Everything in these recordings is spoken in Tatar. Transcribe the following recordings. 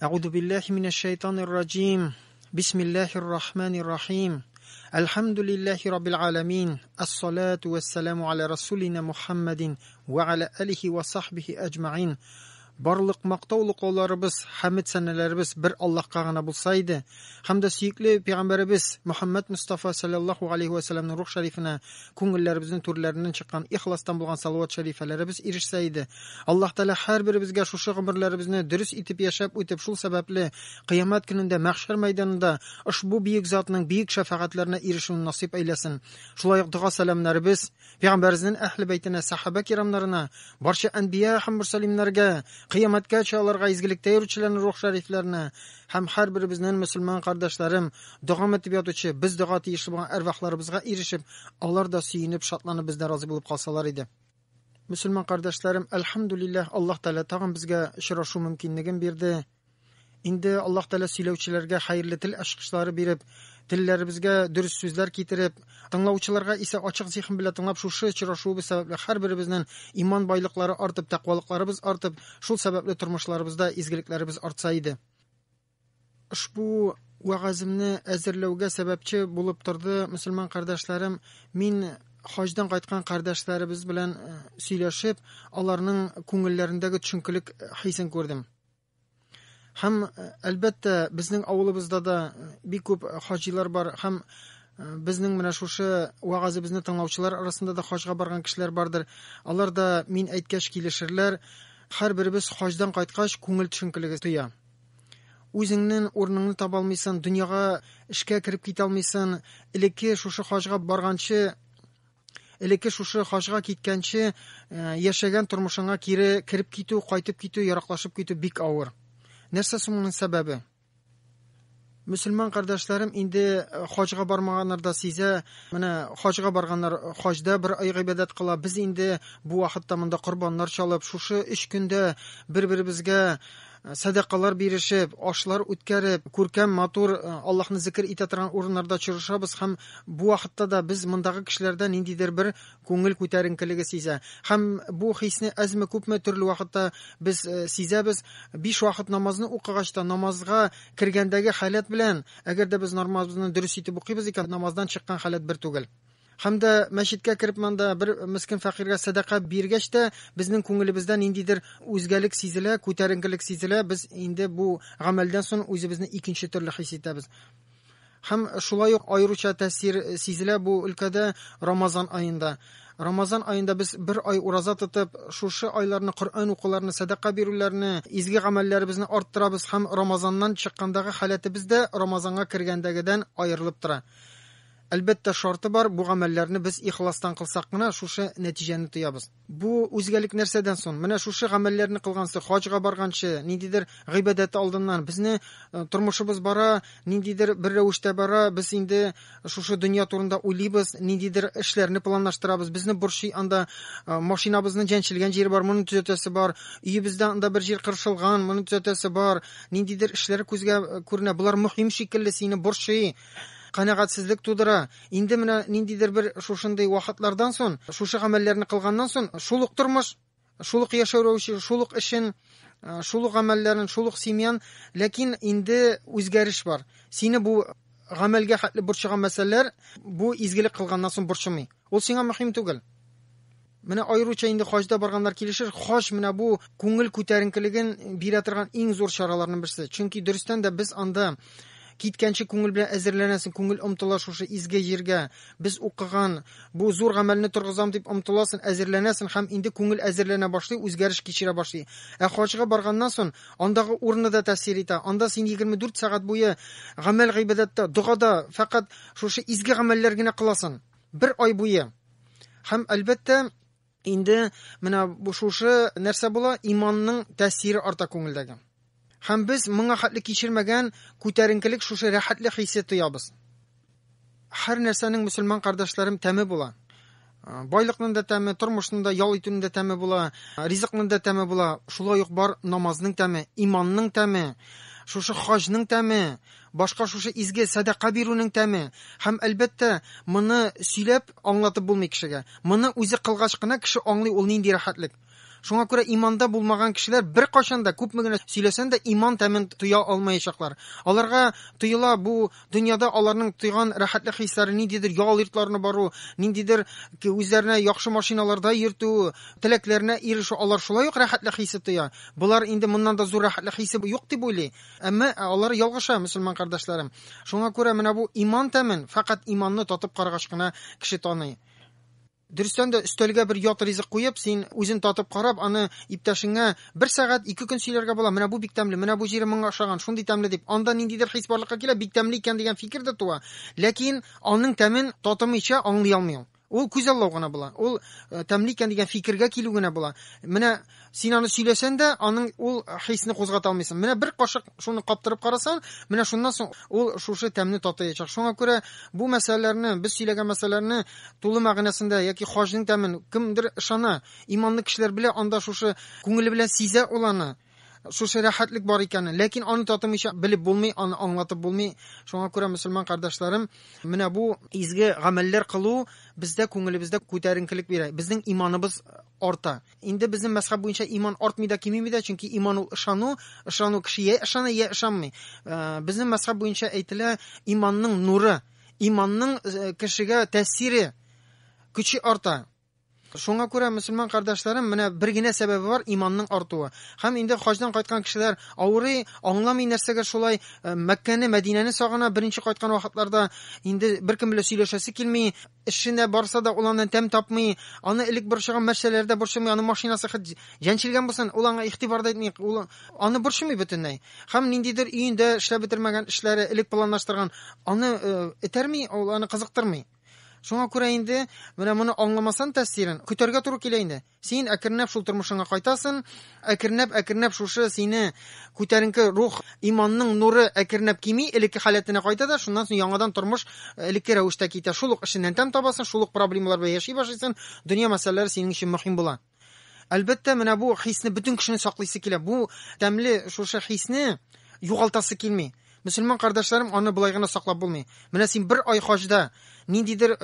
أعوذ بالله من الشيطان الرجيم بسم الله الرحمن الرحيم الحمد لله رب العالمين الصلاة والسلام على رسولنا محمد وعلى آله وصحبه أجمعين Барлык мактаулы кауларыбыз, хәмд сәнәләребез бер Аллаһка гына булсайды. Һәм дә сөйкле пәйгамбәребез Мөхәммәд Мустафа саллаллаһу алейхи ва салламның рух шәрифенә күңелләребезнең түрләреннән чыккан ихластан булган салават шәрифәләребез ирешсә иде. Аллаһ Тәала һәрберебезгә шушы гомерләребезне дөрес итеп яшәп үтеп, шул сәбәпле кыямәт көнендә мәхшәр мәйданында ошбу биек затның биек шәфәгатьләренә ирешүне насыйп әйләсен. Шулай ук дуга сәламнәребез пәйгамбәребезнең әһле бәйтенә, сахаба кирамнарына, барча әнбия һәм мурсалиннәргә, Кыямәткә чаларга изгелектә йөрүчеләрнең рух шәрифләренә һәм һәрберебезнең мөселман кардәшләрем, дуга итеп ятучы, без дуга тиешле булган әрвахларыбызга ирешеп, алар да сөенеп, шатланып, бездә разый булып калсалар иде. Мөселман кардәшләрем, әлхәмдүлиллаһ, Аллаһ Тәала тагын безгә очрашу мөмкинлеген бирде. Инде Аллаһ Тәала сөйләүчеләргә хәерле тел ачкычлары биреп, телләребезгә дөрес сүзләр китереп, тыңлаучыларга исә ачык зиһен белән тыңлап, шушы очрашуыбыз сәбәпле һәрберебезнең иман байлыклары артып, тәкъвалыкларыбыз артып, шул сәбәпле тормышларыбызда изгелекләребез артса иде. Ушбу вагазымны әзерләүгә сәбәпче булып торды, мөселман кардәшләрем, мин хаҗдан кайткан кардәшләребез белән сөйләшеп, аларның күңелләрендәге төшенкелек хисен күрдем. Һәм әлбәттә безнең авылыбызда да бик күп хаҗилар бар, һәм безнең менә шушы вагазыбызны тыңлаучылар арасында да хаҗга барган кешеләр бардыр. Алар да мин әйткәч килешерләр. Һәрберебез хаҗдан кайткач күңел төшенкелеге туя. Үзеңнең урыныңны таба алмыйсың, дөньяга эшкә кереп китә алмыйсың. Элекке шушы хаҗга барганчы, элекке шушы хаҗга киткәнче яшәгән тормышыңа кире кереп китү, кайтып китү, яраклашып китү бик авыр. Нәрсә соңның сәбәбе? Мөселман кардәшләрем, инде хаҗга бармаганнар да сизә, менә хаҗга барганнар хаҗда бер ай гыйбадәт кыла. Без инде бу вакытта монда корбаннар чалып, шушы 3 көндә бер-беребезгә садакалар биришеп, ашлар үткәреп, күркәм матур Аллаһны зикр итә торган урыннарда чырышабыз, һәм бу вакытта да без мондагы кешеләрдә ниндидер бер күңел күтәренкелеге сизә. Һәм бу хисне әзме күпме төрле вакытта без сизәбез. 5 вакыт намазны укыгач та, намазга кергәндәге халәт белән, әгәр дә без намазны дөрес итеп укыйбыз икән, намаздан чыккан халәт бер түгел. Һәм дә мәчеткә кереп монда бер мискин фәкыйргә садака биргәч тә, безнең күңелебездә ниндидер үзгәлек сизелә, күтәренкелек сизелә. Без инде бу гамәлдән соң үзебезне икенче төрле хис итәбез. Һәм шулай ук аеруча тәэсир сизелә бу өлкәдә Рамазан аенда. Рамазан аенда без бер ай ураза тотып, шушы айларны Коръән укуларны, садака бирүләрне, изге гамәлләребезне арттырабыз, һәм Рамазаннан чыккандагы халәтебез дә Рамазанга кергәндәгедән аерылып тора. Әлбәттә шарты бар, бу гамәлләрне без ихластан кылсак кына шушы нәтиҗәне тоябыз. Бу үзгәлек нәрсәдән соң? Менә шушы гамәлләрне кылгансы, хаҗга барганчы, ниндидер гыйбадәт алдыннан безне тормышыбыз бара, ниндидер бер рәвештә бара, без инде шушы дөнья турында уйлыйбыз, ниндидер эшләрне планлаштырабыз. Безне борчый, анда машинабызны җәнчелгән җире бар, моны төзәтәсе бар, өебездә анда бер җир кыршылган, моны төзәтәсе бар, ниндидер эшләр күзгә күренә. Булар мөһим шикелле сине борчый. Канәгатьсезлек тудыра. Инде менә ниндидер бер шушындый вакытлардан соң, шушы гамәлләрне кылганнан соң, шулык тормыш, шулык яшәү рәвеше, шулык эшен, шулык гамәлләрен, шулык семьян, ләкин инде үзгәреш бар. Сине бу гамәлгә хәтле борчыган мәсьәләләр бу изгелек кылганнан соң борчымый. Ул сиңа мөһим түгел. Менә аеруча инде хаҗда барганнар килешер, хаҗ менә бу күңел күтәренкелеген бирә торган иң зур чараларның берсе. Чөнки дөрестән дә без анда киткәнче күңел белән әзерләнәсең, күңел омтыла шушы изге җиргә. Без укыган бу зур гамәлне торгызам дип омтыласың, әзерләнәсең, һәм инде күңел әзерләнә башлый, үзгәреш кичерә башлый. Хаҗга барганнан соң андагы урыны да тәэсир итә. Анда син 24 сәгать буе гамәл гыйбадәттә, дугада фақат шушы изге гамәлләр генә кыласың. Бер ай буе. Һәм әлбәттә инде менә бу шушы нәрсә була, иманның тәэсире арта күңелдәге. Һәм без моңа хәтле кичермәгән күтәренкелек, шушы рәхәтлек хисе тоябыз. Һәр нәрсәнең мөселман кардәшләрем тәме була. Байлыкның да тәме, тормышның да, ял итүнең дә тәме була, ризыкның да тәме була. Шулай ук бар намазның тәме, иманның тәме, шушы хаҗның тәме, башка шушы изге садака бирүнең тәме. Һәм әлбәттә моны сөйләп аңлатып булмый кешегә. Моны үзе кылгач кына кеше аңлый ул нинди рәхәтлек. Шуңа күрә иманда булмаган кешеләр бер кашан да күпме генә сөйләсәң дә иман тәмен туя алмаячаклар. Аларга тоела бу дөньяда аларның тойган рәхәтлек хисләре ниндидер ял йортларына бару, ниндидер үзләренә яхшы машиналарда йөртү, теләкләренә ирешү, алар шулай ук рәхәтлек хисе тоя. Булар инде моннан да зур рәхәтлек хисе юк дип уйлый. Әмма алар ялгыша, мөселман кардәшләрем. Шуңа күрә менә бу иман тәмен фақат иманны татып карагач кына кеше таный. Дөрестән дә өстәлгә бер ят ризык куеп, син үзен татып карап, аны иптәшеңә 1 сәгать 2 көн сөйләргә була. Менә бу бик тәмле, менә бу җире моңа ошаган, шундый тәмле дип. Анда ниндидер хис барлыкка килә, бик тәмле икән дигән фикер дә туа. Ләкин аның тәмен татымыйча аңлый алмый. Ул күзаллау гына була. Ул тәмле икән дигән фикергә килү генә була. Менә син аны сөйләсәң дә, аның ул хисне кузгата алмыйсың. Менә бер кашык шуны каптырып карасаң, менә шуннан соң ул шушы тәмне татыячак. Шуңа күрә бу мәсьәләләрне, без сөйләгән мәсьәләләрне тулы мәгънәсендә яки хаҗның тәмен кемдер ышана, иманлы кешеләр белә, анда шушы күңеле белән сизә ул аны. Шушы рәхәтлек бар икәнен, ләкин аны татымыйча белеп булмый, аны аңлатып булмый. Шуңа күрә мөселман кардәшләрем, менә бу изге гамәлләр кылу бездә күңелебездә күтәренкелек бирә. Безнең иманыбыз арта. Инде безнең мәзһәб буенча иман артмый да, кимими дә, чөнки иман ул ышану кеше я ышана, я ышанмый. Безнең мәзһәб буенча әйтелә, иманның нуры, иманның кешегә тәэсире, көче арта. Шуңа күрә мөселман кардәшләрем, менә бер генә сәбәбе бар иманның артуы. Һәм инде хаҗдан кайткан кешеләр авырый, аңламый нәрсәгә шулай Мәккәне, Мәдинәне сагына, беренче кайткан вакытларда инде беркем белән сөйләшәсе килми, эшенә барса да ул аннан тәм тапмый, аны элек борчыган мәсьәләләрдә борчымый, аны машинасы җәнчелгән булсын, ул аңа игътибар да итми, ул аны борчымый бөтенләй. Һәм ниндидер өендә эшләп бетермәгән эшләре элек планлаштырган, аны этәрми, ул аны кызыктырмый. Шуңа күрә инде менә моны аңламасан тәэсирен көтәргә туры килә инде. Син әкренләп шул тормышыңа кайтасың, әкренләп шушы сине күтәренке рух, иманның нуры әкренләп кими, элекке халәтенә кайта да, шуннан соң яңадан тормыш элекке рәвештә китә. Шул ук эшеннән тәм табасың, шул ук проблемалар белән яши башлыйсың, дөнья мәсьәләләре синең өчен мөһим була. Әлбәттә, менә бу хисне бөтен кешене саклыйсы килә. Бу тәмле шушы хисне югалтасы килми. Мөселман кардәшләрем, аны булай гына саклап булмый. Менә син 1 ай хаҗда ниндидер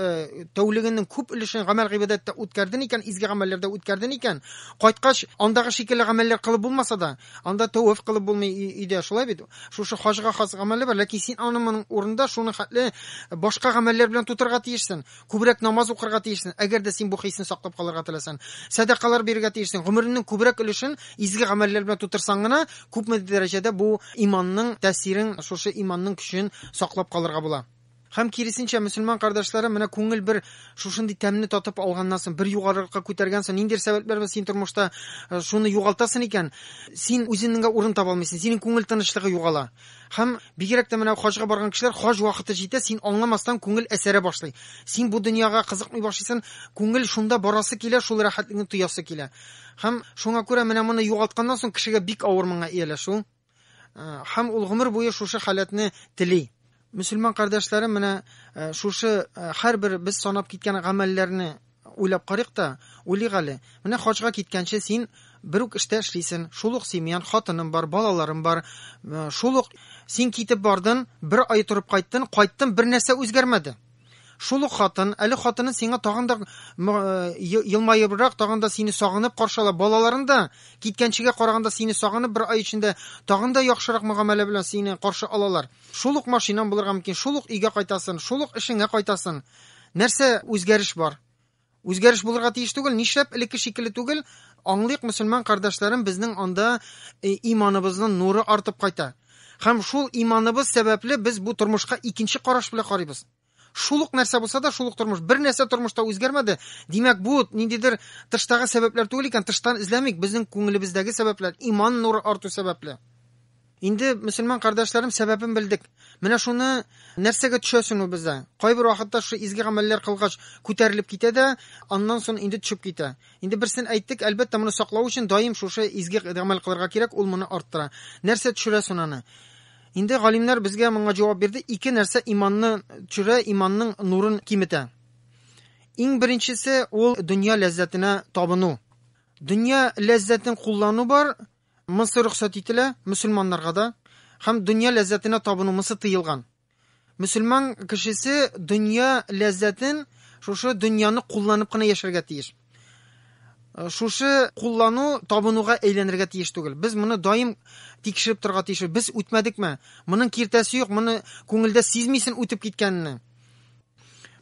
тәүлегенең күп өлешен гамәл гыйбадәттә үткәрден икән, изге гамәлләрдә үткәрден икән, кайткач андагы шикелле гамәлләр кылып булмаса да, анда тәваф кылып булмый иде, шулай бит. Шушы хаҗга хас гамәлләр бар, ләкин син аның урында шуны хәтле башка гамәлләр белән тутырга тиешсең, күбрәк намаз укырга тиешсең, әгәр дә син бу хисне саклап калырга теләсәң, садакалар бирергә тиешсең, гомернең күбрәк өлешен изге гамәлләр белән тутырсаң гына, күпме дәрәҗәдә бу иманның тәэсирен, шушы иманның көчен саклап калырга була. Һәм киресенчә, мөселман кардәшләрем, менә күңел бер шушындый тәмне татып алганнан соң, бер югарылыкка күтәргәнсең, ниндидер сәбәпләр белән син тормышта шуны югалтасың икән, син үзеңнеңгә урын таба алмыйсың, синең күңел тынычлыгы югала. Һәм бигрәк тә менә хаҗга барган кешеләр, хаҗ вакыты җитә, син аңламастан күңел әсәре башлый. Син бу дөньяга кызыкмый башлыйсың, күңел шунда барасы килә, шул рәхәтлекне тоясы килә. Һәм шуңа күрә менә моны югалтканнан соң кешегә бик авыр моңа ияләшү. Һәм ул гомер буе шушы халәтне тели. Мөселман кардәшләрем, менә шушы һәрбер без санап киткән гамәлләрне уйлап карыйк та, уйлыйк әле. Менә хаҗга киткәнче син бер үк эштә эшлисең, шул ук семьяң, хатының бар, балаларың бар. Шул ук син китеп бардың, 1 ай турып кайттың, бер нәрсә үзгәрмәде. Шул ук хатын, әле хатының сиңа тагын да елмаебрак, тагын да сине сагынып каршылап, балаларың да киткәнчегә караганда сине сагынып 1 ай эчендә тагын да яхшырак мөгамәлә белән сине каршы алалар. Шул ук машинан булырга мөмкин, шул ук өйгә кайтасың, шул ук эшеңә кайтасың. Нәрсә үзгәреш бар? Үзгәреш булырга тиеш түгел, нишләп элекке шикелле түгел? Аңлыйк, мөселман кардәшләрем, безнең анда иманыбызның нуры артып кайта. Һәм шул иманыбыз сәбәпле без бу тормышка икенче караш белән карыйбыз. Шул ук нәрсә булса да, шул ук тормыш. Бер нәрсә тормышта үзгәрмәде. Димәк, бу ниндидер тыштагы сәбәпләр түгел икән, тыштан эзләмик, безнең күңелебездәге сәбәпләр, иман нуры арту сәбәпле. Инде мөселман кардәшләрем, сәбәбен белдек. Менә шуны нәрсәгә төшәсен ул бездә? Кайбер вакытта шу изге гамәлләр кылгач күтәрелеп китә дә, аннан соң инде төшеп китә. Инде берсен әйттек, әлбәттә моны саклау өчен даим шушы изге гамәл кылырга кирәк, ул моны арттыра. Нәрсә төшерәсен аны? Инде галимнәр безгә моңа җавап бирде. 2 нәрсә иманны төшерә, иманның нурын киметә. Иң беренчесе ул дөнья ләззәтенә табыну. Дөнья ләззәтен куллану бар, монсы рөхсәт ителә мөселманнарга да, һәм дөнья ләззәтенә табыну монсы тыелган. Мөселман кешесе дөнья ләззәтен, шушы дөньяны кулланып кына яшәргә тиеш. шушы куллану табынуга әйләнергә тиеш түгел. Без моны даим тикшереп торырга тиеш. Без үтмәдекме? Моның киртәсе юк, моны күңелдә сизмисен үтеп киткәнне.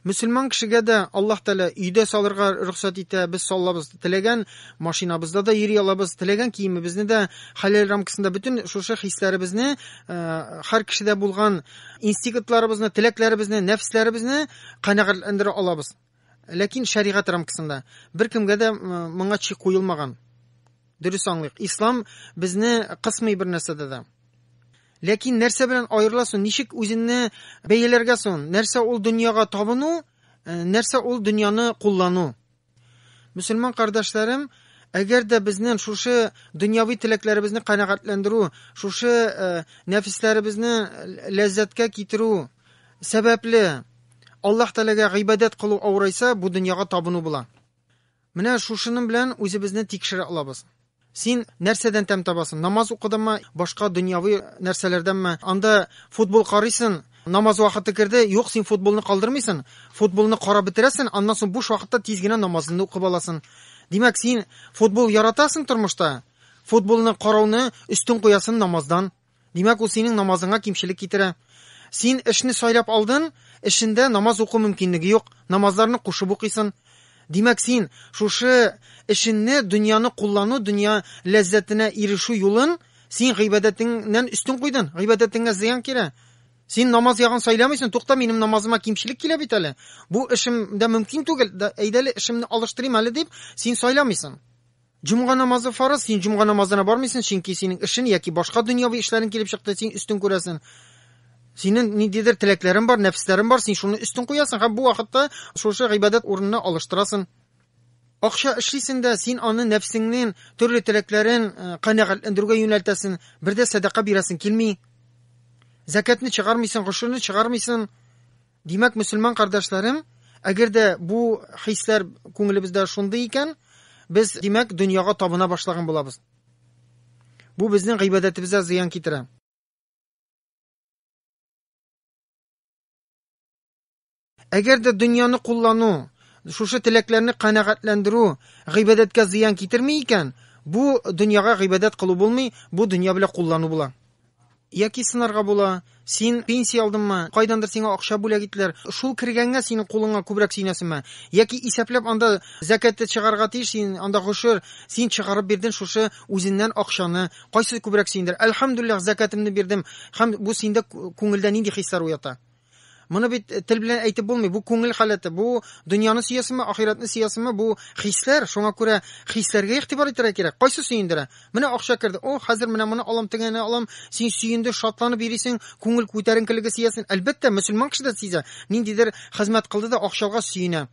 Мөселман кешегә дә Аллаһ Тәала өйдә салырга рөхсәт итә, без салабыз. Теләгән машинабызда да йөри алабыз, теләгән киемебезне дә хәләл рамкасында bütün шушы хисләребезне, һәр кешедә булган инстинктларыбызны, теләкләребезне, нәфсләребезне канәгатьләндерә алабыз. Ләкин шәригать рамкасында беркемгә дә моңа чик куелмаган. Дөрес аңлыйк. Ислам безне кысмый бер нәрсәдә дә. Ләкин нәрсә белән аерыласың? Ничек үзеңне бәяләргә соң? Нәрсә ул дөньяга табыну, нәрсә ул дөньяны куллану? Мөселман кардәшләрем, әгәр дә безнең шушы дөньяви теләкләребезне канәгатьләндерү, шушы нәфисләребезне ләззәткә китерү сәбәпле Аллаһ Тәаләгә гыйбадәт кылу авырайса, бу дөньяга табыну була. Менә шушының белән үзебезне тикшерә алабыз. Син нәрсәдән тәм табасың? Намаз укыдыңмы? Башка дөньяви нәрсәләрдәнме? Анда футбол карыйсың, намаз вакыты керде, юк, син футболны калдырмыйсың. Футболны карап бетерәсең, аннан соң буш вакытта тиз генә намазыңны укып аласың. Димәк, син футбол яратасың тормышта. Футболны карауны өстен куясың намаздан. Димәк, ул синең намазыңа кимчелек китерә. Син эшне сайлап алдың, эшендә намаз уку мөмкинлеге юк. Намазларны кушып укыйсың. Димәк, син шушы эшенне, дөньяны куллану, дөнья ләззәтенә ирешү юлын син гыйбадәтеңнән өстен куйдың. Гыйбадәтеңә зыян килә. Син намаз ягын сайламыйсың. Тукта, минем намазыма кимчелек килә бит әле. Бу эшемдә мөмкин түгел. Әйдәле эшемне алыштырыйм әле дип син сайламыйсың. Җомга намазы фарыз, син җомга намазына бармыйсың, чөнки синең эшең яки башка дөньяви эшләрең килеп чыкты, син өстен күрәсең. Синең ниндидер теләкләрең бар, нәфсләрең бар, син шуны өстен куясың һәм бу вакытта шушы гыйбадәт урынына алыштырасың. Акча эшлисең дә син аны нәфсеңнең төрле теләкләрен канәгатьләндерүгә юнәлтәсең, бер дә садака бирәсең килми. Закатны чыгармыйсың, гышны чыгармыйсың. Димәк, мөселман кардәшләрем, әгәр дә бу хисләр күңелебездә шундый икән, без димәк дөньяга табына башлаган булабыз. Бу безнең гыйбадәтебезгә зыян китерә. Әгәр дә дөньяны куллану, шушы теләкләрне канәгатьләндерү гыйбадәткә зыян китерми икән, бу дөньяга гыйбадәт кылу булмый, бу дөнья белән куллану була. Яки сынарга була, син пенсия алдыңмы, кайдандыр сиңа акча бүләк иттеләр, шул кергәнгә синең кулыңа күбрәк сөйнәсеңме? Яки исәпләп анда закатты чыгарга тиеш, син анда гошер, син чыгарып бирдең шушы үзеннән акчаны, кайсы күбрәк сөйндер? Әлхәмдүлиллаһ, закатымны бирдем. Һәм бу синдә күңелдә нинди хисләр уята? Моны бит тел белән әйтеп булмый. Бу күңел халаты, бу дөньяны сөясеңме, ахиратны сөясеңме, бу хисләр. Шуңа күрә хисләргә игътибар итәргә кирәк. Кайсы сөендерә? Менә акча керде. О, хәзер менә моны алам, тегене алам. Син сөендер, шатланып йөрисең, күңел күтәренкелеге сөясең. Әлбәттә, мөселман кеше дә сизә. Ниндидер хезмәт кылды да акчага сөенә.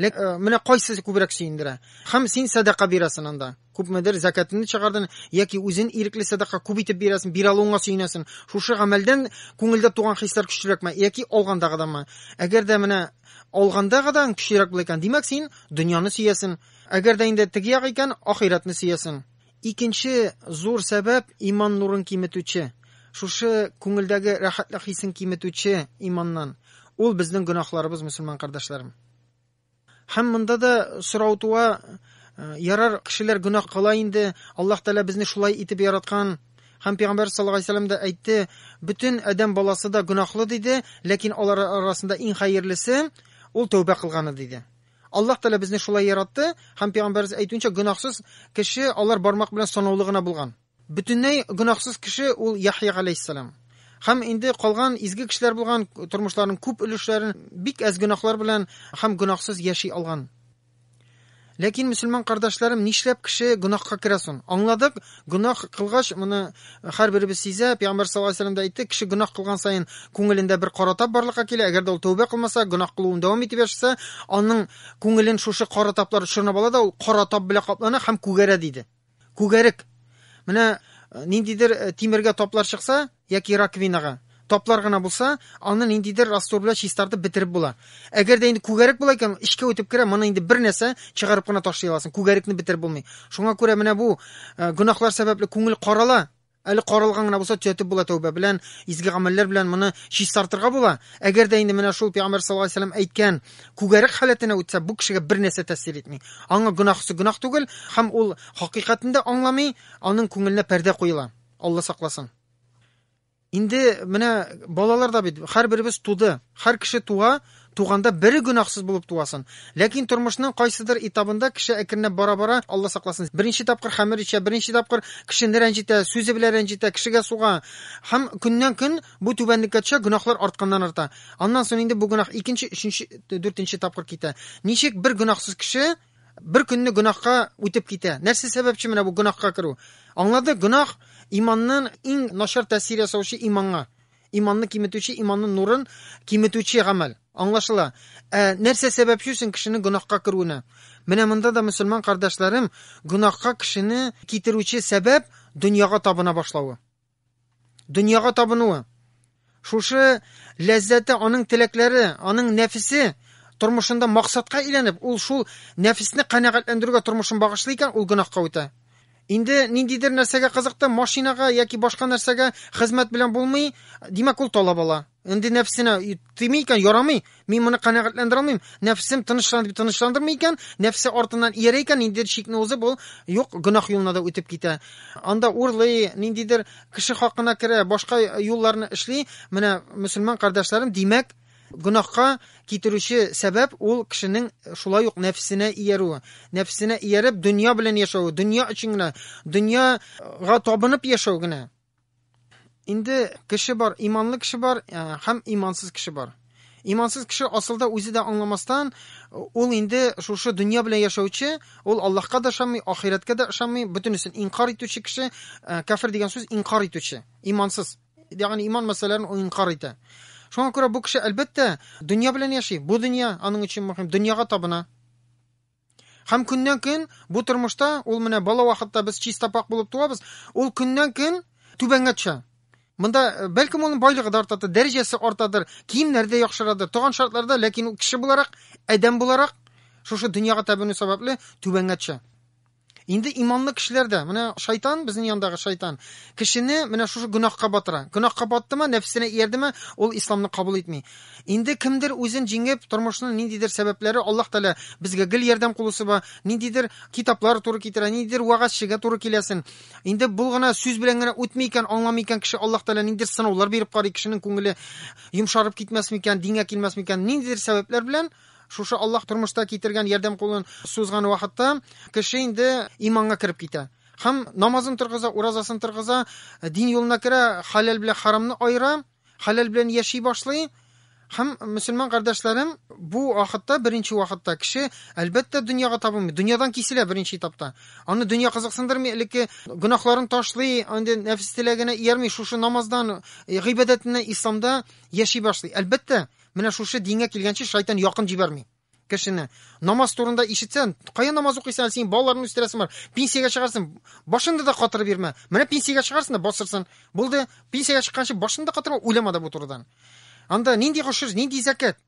Менә кайсы күбрәк сөендерә? Һәм син садака бирәсең анда. Күпмедер закатны чыгардың, яки үзен ирекле садака күп итеп бирәсең, бир алуыңа сөенәсең. Шушы гамәлдән күңелдә туган хисләр көчлерәкме, яки алгандагыдамы? Әгәр дә менә алгандагыдан көчлерәк булган, димәк син дөньяны сөясең. Әгәр дә инде теге як икән, ахиратны сөясең. Икенче зур сәбәп иман нурын киметүче. Шушы күңелдәге рәхәтлек хисен киметүче иманнан. Ул безнең гөнаһларыбыз, мөселман кардәшләрем. Һәм монда да сорау туа, ярар кешеләр гөнаһ кыла инде, Аллаһ Тәала безне шулай итеп яраткан. Һәм Пәйгамбәр саллаллаһу алейһи ва сәллям да әйтте, bütün адәм баласы да гөнаһлы диде, ләкин алар арасында иң хәерлесе ул тәүбә кылганы диде. Аллаһ Тәала безне шулай яратты, һәм Пәйгамбәр әйтүенчә гөнаһсыз кеше алар бармак белән санаулы гына булган. Бүтүнләй гөнаһсыз кеше ул Яхья алейһиссалам. Һәм инде калган изге кешеләр булган, тормышларының күп өлешләрен бик әз гөнаһлар белән һәм гөнаһсыз яши алган. Ләкин мөселман кардәшләрем, нишләп кеше гөнаһка керә соң? Аңладык, гөнаһ кылгач, моны һәрберебез сизә. Пәйгамбер саллаллаһу алейһи ва сәллям да әйтте, кеше гөнаһ кылган саен күңелендә бер каратап барлыкка килә. Әгәр дә ул тәүбә кылмаса, гөнаһ кылуын дәвам итеп яшәсә, аның күңелен шушы каратаплар чорнап ала да, ул каратап белән каплана һәм күгәрә диде. Күгәрек. Менә ниндидер тимергә таплар чыкса, яки раковинага таплар гына булса, аны ниндидер раствор белән чистартып битереп була. Әгәр дә инде күгәрек була икән, ичкә үтеп керә, моны инде бер нәрсә чыгарып кына ташлый аласың. Күгәрекне битереп булмый. Шуңа күрә менә бу гөнаһлар сәбәпле күңел карала. Әле каралган гына булса төзәтеп була тәүбә белән, изге гамәлләр белән моны чистартырга була. Әгәр дә инде менә шул Пәйгамбер саллаллаһу алейһи ва сәллям әйткән күгәрек халәтенә үтсә, бу кешегә бер нәрсә тәэсир итми. Аңа гөнаһсы гөнаһ түгел, һәм ул хакыйкатендә аңламый, аның күңеленә пәрдә куела. Алла сакласын. Инде менә балалар да бит, һәрберебез туды. Һәр кеше туа, туганда бер гөнаһсыз булып туасын. Ләкин тормышның кайсыдыр этабында кеше әкренләп бара-бара, Алла сакласын, беренче тапкыр хәмер ичә, беренче тапкыр кешене рәнҗитә, сүзе белән рәнҗитә, кешегә суга. Һәм көннән-көн бу түбәнлеккә төшә, гөнаһлар артканнан арта. Аннан соң инде бу гөнаһ икенче, өченче, дүртенче тапкыр китә. Ничек бер гөнаһсыз кеше бер көнне гөнаһка үтеп китә? Нәрсә сәбәпче менә бу гөнаһка керү? Аңлады, гөнаһ иманның иң начар тәэсир ясаучы иманга. Иманны киметүче, иманның нурын киметүче гамәл. Аңлашыла. Нәрсә сәбәпче өчен кешенең гөнаһка керүенә? Менә монда да мөселман кардәшләрем, гөнаһка кешене китерүче сәбәп дөньяга табына башлавы. Дөньяга табынуы. Шушы ләззәте, аның теләкләре, аның нәфесе тормышында максатка әйләнеп, ул шул нәфесне канәгатьләндерүгә тормышын багышлый икән, ул гөнаһка үтә. Инде ниндидер нәрсәгә кызыкты, машинага яки башка нәрсәгә хезмәт белән булмый, димәк ул талап ала. Инде нәфсенә тимий икән, ярамый. Мин моны канәгатьләндерә алмыйм. Нәфсем тынычландырмый икән, нәфсе артыннан иярә икән, инде шикне узып ул юк, гөнаһ юлына да үтеп китә. Анда урлый, ниндидер кеше хакына керә, башка юлларны эшли. Менә мөселман кардәшләрем, димәк гөнаһка китерүче сәбәп ул кешенең шулай ук нәфсенә иярүе. Нәфсенә ияреп дөнья белән яшәү, дөнья өчен генә, дөньяга табынып яшәү генә. Инде кеше бар, иманлы кеше бар, һәм имансыз кеше бар. Имансыз кеше асылда үзе дә аңламастан, ул инде шушы дөнья белән яшәүче, ул Аллаһка да ышанмый, ахиратка да ышанмый, бөтенесен инкар итүче кеше, кафир дигән сүз инкар итүче, имансыз. Ягъни иман мәсьәләләрен ул инкар итә. Шуңа күрә бу кеше әлбәттә дөнья белән яши. Бу дөнья аның өчен мөһим, дөньяга табына. Һәм көннән-көн бу тормышта ул менә бала вакытта без чиста пак булып туабыз, ул көннән-көн түбәнгә төшә. Монда бәлкем ул байлыгы да артады, дәрәҗәсе артадыр, киемнәр дә яхшырадыр, туган шартларда, ләкин ул кеше буларак, адәм буларак шушы дөньяга табыну сәбәпле түбәнгә төшә. Инде иманлы кешеләрдә, менә шайтан, безнең яндагы шайтан, кешене менә шушы гөнаһка батыра. Гөнаһка баттымы, нәфсенә иярдеме, ул исламны кабул итми. Инде кемдер үзен җиңеп, тормышның ниндидер сәбәпләре, Аллаһ Тәала безгә гел ярдәм кулысы ба, ниндидер китаплар туры китерә, ниндидер вагазчыга туры киләсен. Инде бу гына сүз белән генә үтми икән, аңламый икән кеше, Аллаһ Тәала ниндидер сынаулар биреп карый, кешенең күңеле йомшарып китмәсме икән, дингә килмәсме икән, ниндидер сәбәпләр белән шушы Аллаһ тормышта китергән ярдәм кулын сузган вакытта кеше инде иманга кирип китә. Һәм намазын торгыза, уразасын торгыза, дин юлына керә, халал белән харамны айыра, халал белән яши башлый. Һәм мөселман кардәшләрем, бу вакытта, беренче вакытта кеше әлбәттә дөньяга табынмый, дөньядан киселә беренче этапта. Аны дөнья кызыксындырмый, элекке гөнаһларын ташлый, инде нәфс теләгенә иярмий, шушы намаздан, гыйбадәтенә, исламда яши башлый. Әлбәттә, менә шушы дингә килгәнче шайтан якын җибәрми кешене. Намаз турында ишетсән, кая намаз укыйсың, син балаларны үстерәсең бар, пенсиягә чыгарсың, башыңды да катырып бирмә. Менә пенсиягә чыгарсың да басырсың. Булды, пенсиягә чыкканчы башыңды катырма, уйлама да бу турыдан. Анда нинди гышыр, нинди закат,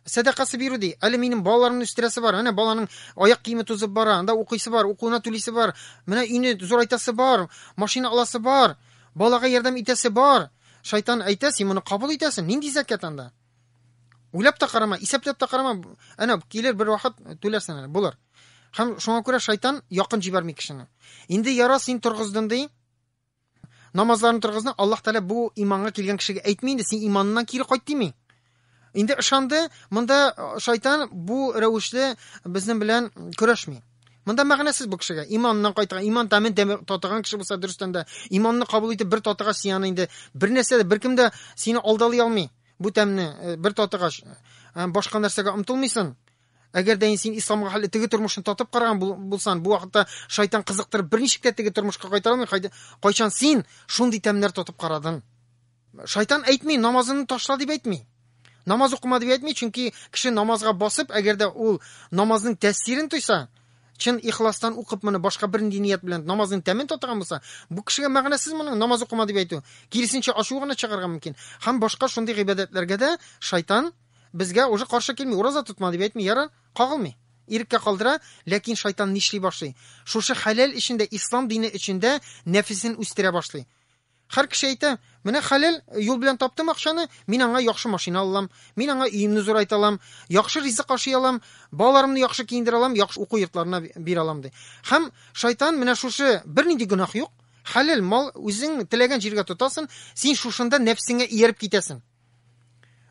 садакасы бирү ди. Әле минем балаларымны үстерәсе бар, менә баланың аяк киеме тузып бара, анда укыйсы бар, укуына түлисе бар, менә үйне зурайтасы бар, машина аласы бар, балага ярдәм итәсе бар. Шайтан әйтә, син моны кабул итәсең, нинди закат анда? Уйлап та карама, исәпләп та карама, әнә килер бер вакыт түләрсең, булыр. Һәм шуңа күрә шайтан якын җибәрми кешене. Инде яра син торгыздың ди, намазларны торгызны, Аллаһ Тәала бу иманга килгән кешегә әйтми инде, син иманнан кире кайт дими. Инде ышанды, монда шайтан бу рәвешле безнең белән көрәшми. Монда мәгънәсез бу кешегә иманнан кайтган, иман тәмен татыган кеше булса дөрестән дә, иманны кабул итеп бер татыга син инде бер нәрсә дә, беркем дә сине алдалый алмый. Бу тәмне бер татыгач башка нәрсәгә омтылмыйсың. Әгәр дә син исламга хәл теге тормышны татып караган булсаң, бу вакытта шайтан кызыктырып берничек тә теге тормышка кайтара алмый. Кайчан син шундый тәмнәр татып карадың? Шайтан әйтми, намазын ташла дип әйтми. Намаз укыма дип әйтми, чөнки кеше намазга басып, әгәр дә ул намазның тәэсирен тойса, чын ихластан укып моны башка бер ният белән намазның тәмен татыган булса, бу кешегә мәгънәсез моның намаз укыма дип әйтү. Киресенчә ачу гына чыгарга мөмкин. Һәм башка шундый гыйбадәтләргә дә шайтан безгә уже каршы килми, ураза тотма дип әйтми, яра, кагылмый. Иреккә калдыра, ләкин шайтан нишли башлый. Шушы халал эчендә, ислам дине эчендә нәфесен үстерә башлый. Һәр кеше әйтә, менә хәләл юл белән таптым акчаны, мин аңа яхшы машина алам, мин аңа өемне зурайта алам, яхшы ризык ашый алам, балаларымны яхшы киендерә алам, яхшы уку йортларына бирә алам ди. Һәм шайтан менә шушы бернинди гөнаһ юк. Хәләл мал үзең теләгән җиргә тотасың, син шушында нәфсеңә ияреп китәсең.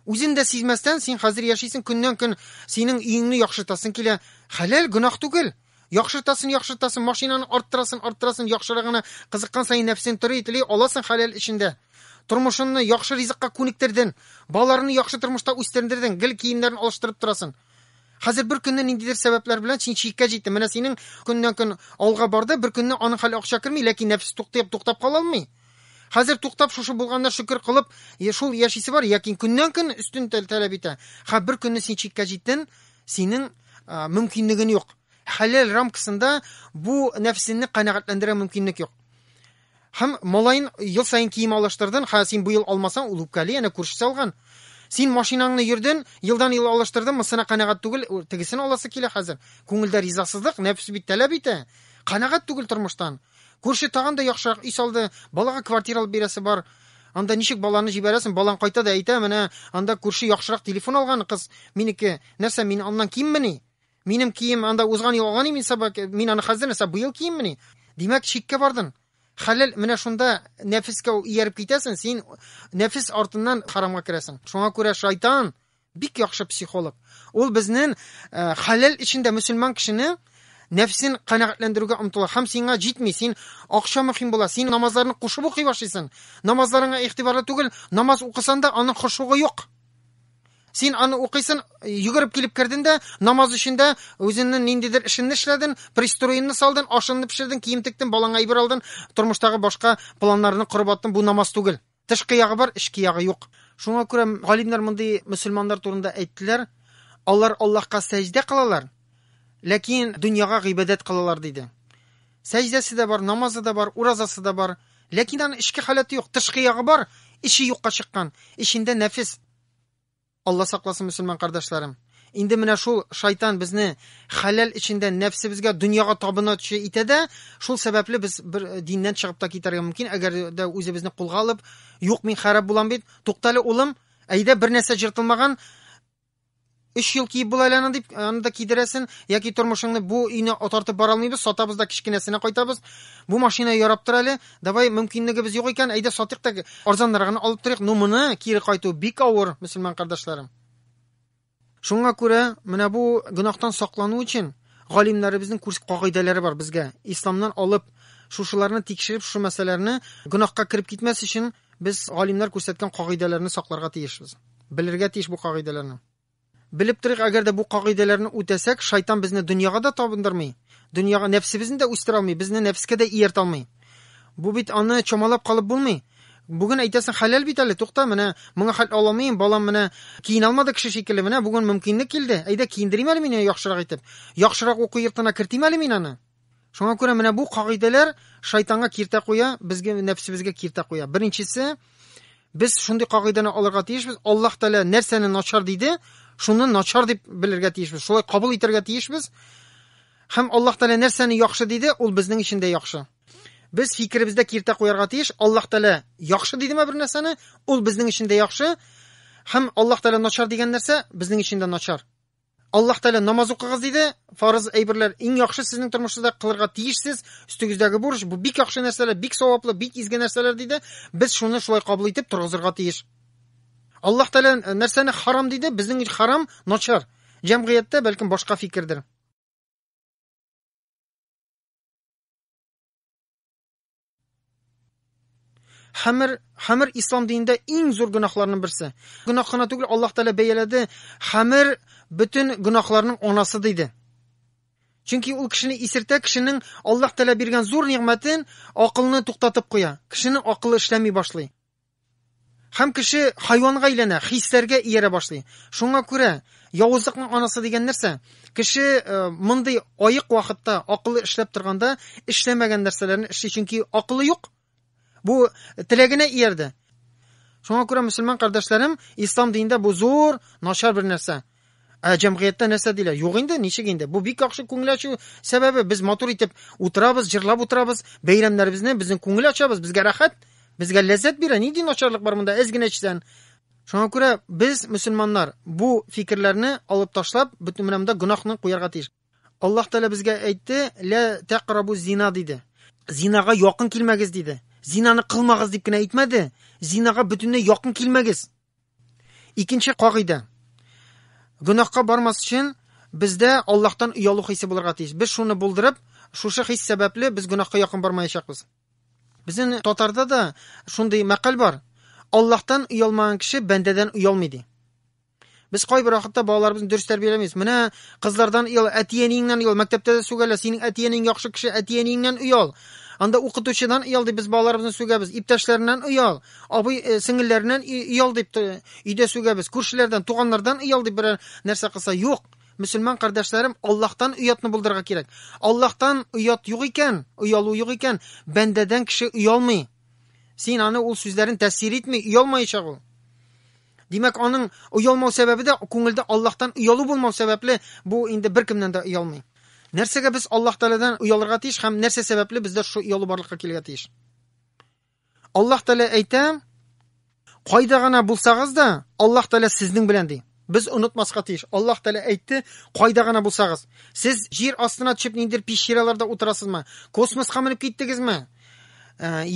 Үзең дә сизмәстән син хәзер яшисең, көннән-көн синең өеңне яхшыртасың килә. Хәләл гөнаһ түгел. Яхшыртасың, машинаны арттырасың, яхшырагына кызыккан сайын нәфсең тели, аласың хәләл эчендә. Тормышыңны яхшы ризыкка күнектердең, балаларны яхшы тормышта үстердең, гел киемнәрен алыштырып торасың. Хәзер бер көнне ниндидер сәбәпләр белән син чиккә җитте. Менә синең көннән-көн алга барды, бер көнне аның хәле акча керми, ләкин нәфс туктап кала алмый. Хәзер туктап шушы булганда шөкер кылып, шул яшисе бар, яки көннән-көн өстен таләп итә. Бер көнне син чиккә җиттең, синең мөмкинлеген юк. Хәләл рамкасында бу нәфсеңне канәгатьләндерә мөмкинлек юк. Һәм малайын ел сайын кием алыштырдың, син бу ел алмасаң, ул үпкәли, яна күршесе алган. Син машинаңны йөрдең, елдан ел алыштырдың, мысына канәгать түгел, тегесен аласы килә хәзер. Күңелдә ризасызлык, нәфс бит таләп итә. Канәгать түгел тормыштан. Күрше тагын да яхшырак үй салды, балага квартира алып бирәсе бар. Анда ничек баланы җибәрәсең, балан кайта да әйтә, менә анда күрше яхшырак телефон алган кыз, минеке, нәрсә мин аннан киммени? Минем кием анда узган ел алган мин сабак, мин аны хәзер нәрсә бу ел киеммени? Димәк, чиккә бардың. Хәләл менә шунда нәфескә ияреп китәсең, син нәфес артыннан харамга керәсең. Шуңа күрә шайтан бик яхшы психолог. Ул безнең хәләл ичендә мөселман кешене нәфсен канәгатьләндерүгә омтыла. Һәм сиңа җитми, син акча мөһим була, син намазларны кушып укый башлыйсың. Намазларыңа игътибарлы түгел, намаз укысаң да аның хушугы юк. Син аны укыйсың, йөгереп килеп кердең дә, намаз эчендә үзеңнең ниндидер эшеңне эшләдең, пристроенны салдың, ашыңны пешердең, кием тектең, балаңа әйбер алдың, тормыштагы башка планнарны корып аттың, бу намаз түгел. Тышкы ягы бар, ички ягы юк. Шуңа күрә галимнәр мондый мөселманнар турында әйттеләр, Аллаһка сәҗдә кылалар, ләкин дөньяга гыйбадәт кылалар диде. Сәҗдәсе дә бар, намазы да бар, уразасы да бар, ләкин аны ички халаты юк, тышкы ягы бар, ичи юкка чыккан, ичендә нәфис. Allah сакласын мөселман кардәшләрем. Инде менә шул шайтан безне хәләл ичендә нәфсебезгә, дөньяга табынучы итә дә, шул сәбәпле без бер диннән чыгып та китәргә мөмкин, әгәр дә үзебезне кулга алып, юк мин харап булам бит, тукталы улым, әйдә бер нәрсә җыртылмаган 3 ел киеп булайланы дип, анда кидерәсен, яки тормышыңны бу өйне атартып бара алмыйбыз, сатабыз да кичкенәсенә кайтабыз. Бу машина ярап тора әле, давай мөмкинлегебез юк икән, әйдә сатыйк та арзаннарыгын алып торыйк. Ну моны кире кайту бик авыр, мөселман кардәшләрем. Шуңа күрә, менә бу гынахтан саклану өчен галимнәребезнең күрсәткән кагыйдәләре бар безгә. Исламнан алып, шушыларны тикшереп, шу мәсьәләләрне гынахка кирип китмәс өчен без галимнәр күрсәткән кагыйдәләрне сакларга тиешбез. Белергә тиеш бу кагыйдәләрне. Белеп торыйк, әгәр дә бу кагыйдәләрне үтәсәк, шайтан безне дөньяга да табындырмый, дөньяга нәфсебезне дә үстерә алмый, безне нәфскә дә ияртә алмый. Бу бит аны чамалап калып булмый. Бүген әйтәсең, хәләл бит әле, тукта, менә моңа хәл аламыйм, балам менә киен алмады кеше шикелле, менә бүген мөмкинлек килде. Әйдә киендерим әле мине яхшырак итеп. Яхшырак уку йортына кертим әле мин аны. Шуңа күрә менә бу кагыйдәләр шайтанга киртә куя, безгә нәфсебезгә киртә куя. Беренчесе, без шундый кагыйдәне алырга тиешбез. Аллаһ Тәала нәрсәне начар диде, шуны начар дип белергә тиешбез. Шулай кабул итәргә тиешбез. Һәм Аллаһ Тәала нәрсәне яхшы диде, ул безнең өчен дә яхшы. Без фикеребездә киртә куярга тиеш. Аллаһ Тәала яхшы дидеме бер нәрсәне, ул безнең өчен дә яхшы. Һәм Аллаһ Тәала начар дигән нәрсә безнең өчен дә начар. Аллаһ Тәала намаз укыгыз диде, фарыз әйберләр иң яхшы сезнең тормышыгызда кылырга тиешсез, өстегездәге бурыч, бу бик яхшы нәрсәләр, бик саваплы, бик изге нәрсәләр диде. Без шуны шулай кабул итеп торгызырга тиеш. Аллаһ Тәала нәрсәне харам диде, безнең өчен харам, начар. Җәмгыятьтә бәлкем башка фикердер. Хамир ислам динендә иң зур гынахларның берсе. Гынахына түгел, Аллаһ Тәала бәяләде, хамир bütün гынахларның анасы диде. Чөнки ул кешене исертә, кешенең Аллаһ Тәала биргән зур нигъмәтен акылны туктатып куя. Кешенең акылы эшләми башлый. Һәм кеше хайванга әйләнә, хисләргә иярә башлый. Шуңа күрә явызлыкның анасы дигән нәрсә, кеше мондый аек вакытта акылы эшләп торганда эшләмәгән нәрсәләрне эшли, чөнки акылы юк. Бу теләгенә иярде. Шуңа күрә мөселман кардәшләрем, ислам динендә бу зур, начар бер нәрсә. Җәмгыятьтә нәрсә диләр? Юк инде, ничек инде? Бу бик яхшы күңел ачу сәбәбе. Без матур итеп утырабыз, җырлап утырабыз, бәйрәмнәребезне, безнең күңел ачабыз, безгә рәхәт. Bizga lazzat beradi. Nidin nacharlik bor bunda? Ezgina ichsan. Shunga ko'ra biz musulmonlar bu fikrlarni olib tashlab, butun bilamda gunohni qo'yarga tiyish. Alloh taolo bizga aytdi, la taqrabu zina dedi. Zinaga yaqin kelmagiz dedi. Zinani qilmagiz debgina aytmadi. Zinaga butunlay yaqin kelmagiz. Ikkinchi qoida. Gunohga bormas uchun bizda Allohdan uyalу hissi bo'larga tiyish. Biz shuni bildirib, shu his sababli biz gunohga yaqin bormayacakmiz. Bizning Totarda da shunday maqal bor. Allohdan uyalmagan kishi bandadan uyalmaydi. Biz qo'y bir vaqtda bolalarimizni durust tarbiyalaymiz. Mana qizlardan uyal, atiyaningdan uyal, maktabda so'galar, sening atiyaning yaxshi kishi, atiyaningdan uyal. Anda o'qituvchidan uyal deb biz bolalarimizni so'gamiz, iptashlaridan uyal, abi singillaridan uyal deb uyda so'gamiz, ko'rshilardan, tug'anlardan uyal deb bir narsa qilsa yo'q. Musulmon qardoshlarim, Allohdan uyatni bildirga kerak. Allohdan uyat yo'q ekan, uyalu yo'q ekan, bandadan kishi uyalmay. Sen ana o so'zlarini tasir etmay, uyalmayacaq u. Demak, onun uyalmau sababi de ko'ngilda Allohdan uyalu bo'lmau sababli bu endi bir kimdan da uyalmay. Narsaga biz Alloh taoladan uyalirga tiyish, ham narsa sababli bizda shu uyalu borlikqa kelga tiyish. Alloh taolo ayta, qoidagina bo'lsangiz-da, Alloh taolo sizning bilan deydi. Biz unutmasqa tiyish. Alloh taolo aytdi, qoidagina bo'lsangiz. Siz yer ostına tushib nindir peshiralarda o'tirasizmi? Kosmosga minib ketdingizmi?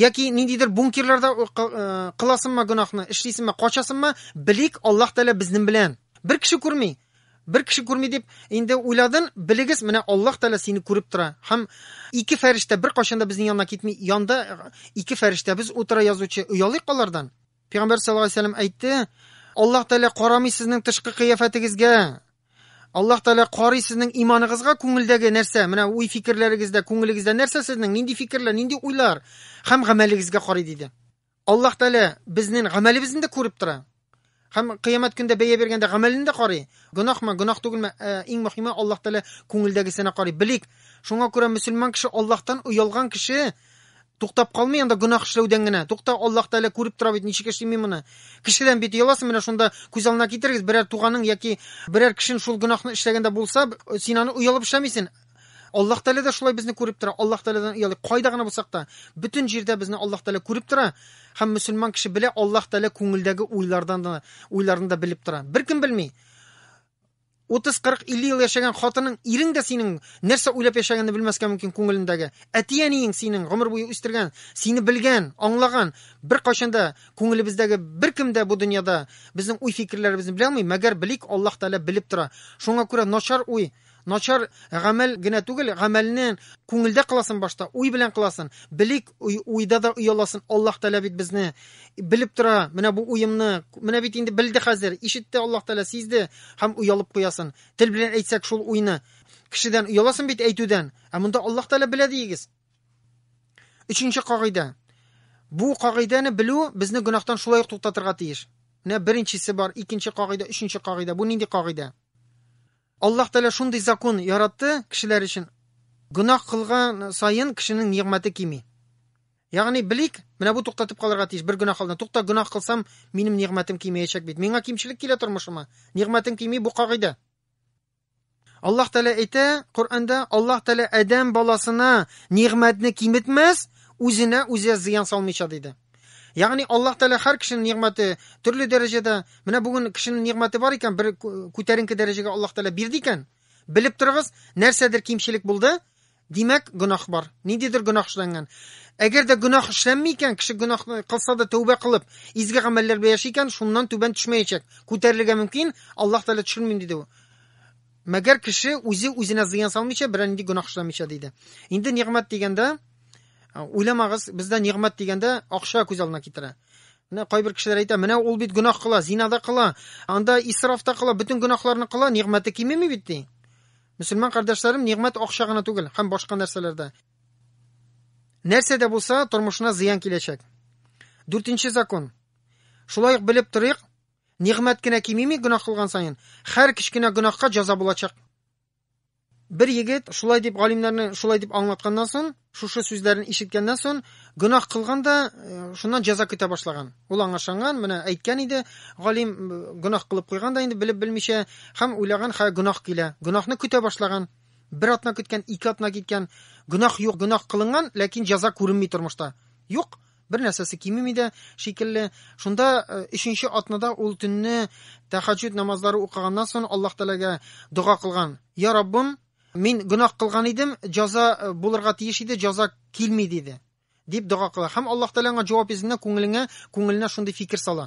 Yoki nindidir bunkerlarda qilasizmi gunohni, ishlaysizmi, qochasizmi? Bilik Alloh taolo bizning bilan. Bir kishi ko'rmay deb endi o'yladin, biligiz, mana Alloh taolo seni ko'rib tura. Ham ikki farishta bir qachonda bizning yondan ketmay, yonda ikki farishta biz o'tira yozuvchi uyalik qolardan. Payg'ambar sollallohu alayhi vasallam aytdi, Alloh taolo qaramay sizning tashqi qiyofatingizga. Alloh taolo qori sizning iymoningizga, ko'ngildagi narsa, mana o'y fikrlaringizda, ko'ngilingizda narsa sizning nindi fikrlar, nindi o'ylar, ham amalingizga qori dedi. Alloh taolo bizning amalimizni da ko'rib tura. Ham qiyomat kunida beya berganda amalini da qori. Gunohmi, gunoh tug'ilma, eng muhimi Alloh taolo ko'ngldagisini qori. Bilik. Shunga ko'ra musulmon kishi Allohdan uyalgan kishi to'xtab qolmay, unda gunoh ishlovdangina. To'xta, Alloh taolo ko'rib turib, nechik ishlayman buni. Kishidan bet yo'lasin, mana shunda ko'z oldiga keltirgiz, biror tug'aning yoki biror kishining shul gunohni ishlaganda bo'lsa, sen uni uyalib ishlamaysan. Alloh taolo da shulay bizni ko'rib turadi. Alloh taolodan uyalib qoidagina bo'lsaqda, butun yerda bizni Alloh taolo ko'rib turadi. Ham musulmon kishi bile Alloh taolo ko'ngildagi o'ylarni da bilib turadi. Bir kim bilmay. 30, 40, 50 yil yashagan xotining iringda sening narsa o'ylab yashaganini bilmasga mumkin ko'nglindagi. Atiyaning sening umr bo'yi o'stirgan, seni bilgan, anglagan bir qachonda ko'nglimizdagi bir kimda bu dunyoda bizning o'y fikrlarimizni bilolmay, magar bilik Alloh taolo bilib turadi. Shunga ko'ra nochar o'y, nochar amalgina tugul, amalni ko'ngilda qilasin boshda, o'y bilan qilasin. Bilik o'yda da uyalasin. Alloh taolo bizni bilib tura. Mana bu o'yimni, mana bit endi bildi hozir, eshitdi Alloh taolo, sizdi, ham uyalib qo'yasin. Til bilan aytsak shul o'yni kishidan uyalasin bit aytudan. Amunda Alloh taolo biladi yigiz. 3-qoida. Bu qoidani bilu bizni gunohdan shulay to'xtatirga tiyish. Ne birinchisi bor, 2-qoida, 3-qoida. Bu nindi qoida? Alloh taolo shunday zakon yaratdi kishilar uchun. Gunoh qilgan sayin kishining ne'mati kimi. Ya'ni bilik, mana bu to'xtatib qolarga tiyish. Bir gunoh qildim, to'xta, gunoh qilsam mening ne'matim kimayacak bit. Menga kimchilik kela turmushima. Ne'matim kimi, bu qoida. Alloh taolo ayta Qur'onda, Alloh taolo odam bolasina ne'matni kimitmas, o'zi ziyon solmaycha dedi. Ya'ni Alloh taolo har kishining ne'mati turli darajada, mana bugun kishining ne'mati bor ekan, bir ko'tarinki darajaga Alloh taolo berdi ekan. Bilib turig'iz, narsadir kimchilik bo'ldi, demak gunoh bor. Nididir gunoh ishlangan. Agarda gunoh ishlanmaykan, kishi gunoh qilsa-da tavba qilib, izgi amallar bilan yashaykan, shundan tuban tushmayacak. Ko'tarilgan mumkin, Alloh taolo tushirmaydi dedi u. Magar kishi o'zini ziyon solmaycha, birandi gunoh ishlanmaycha dedi. Endi ne'mat deganda o'ylamag'iz, bizda ne'mat deganda oqsha ko'z oldiga keltiradi. Mana qo'y bir kishilar aytadi, mana ul bit gunoh qila, zinada qila, anda isrofda qila, butun gunohlarni qila, ne'mati kimmi bitdi? Musulmon qardoshlarim, ne'mat oqshag'ina tugul, ham boshqa narsalarda. Narsada bo'lsa, turmushina ziyon kelajak. 4-zakon. Shulay bilib turiq, ne'matgina kimmi gunoh qilgan sayin, har kichkina gunohga jazo bo'lacak. Bir yigit shulay deb olimlarni shulay deb anglatgandan so'ng, shu so'zlarni eshitgandan so'ng, gunoh qilganda shundan jazo kuta boshlagan. U anglashangan, mana aytgan edi, olim gunoh qilib qo'yganda endi bilib bilmisha ham o'ylagan, ha gunoh kela. Gunohni kuta boshlagan. Bir atna ketgan, ikki atna ketgan, gunoh yo'q, gunoh qilingan, lekin jazo ko'rinmay turmoqda. Yo'q, Bir narsasi kiyimida shekilli. Shunda 3-atnada ul tunni tahajjud namozlari o'qigandan so'ng Alloh taolaga duo qilgan. Ya Robbim, men gunoh qilgan edim, jazo bo'lirga tegish edi, jazo kelmaydi dedi. Deb duo qilgan. Ham Alloh taolaga javob izini ko'nglina shunday fikr sola.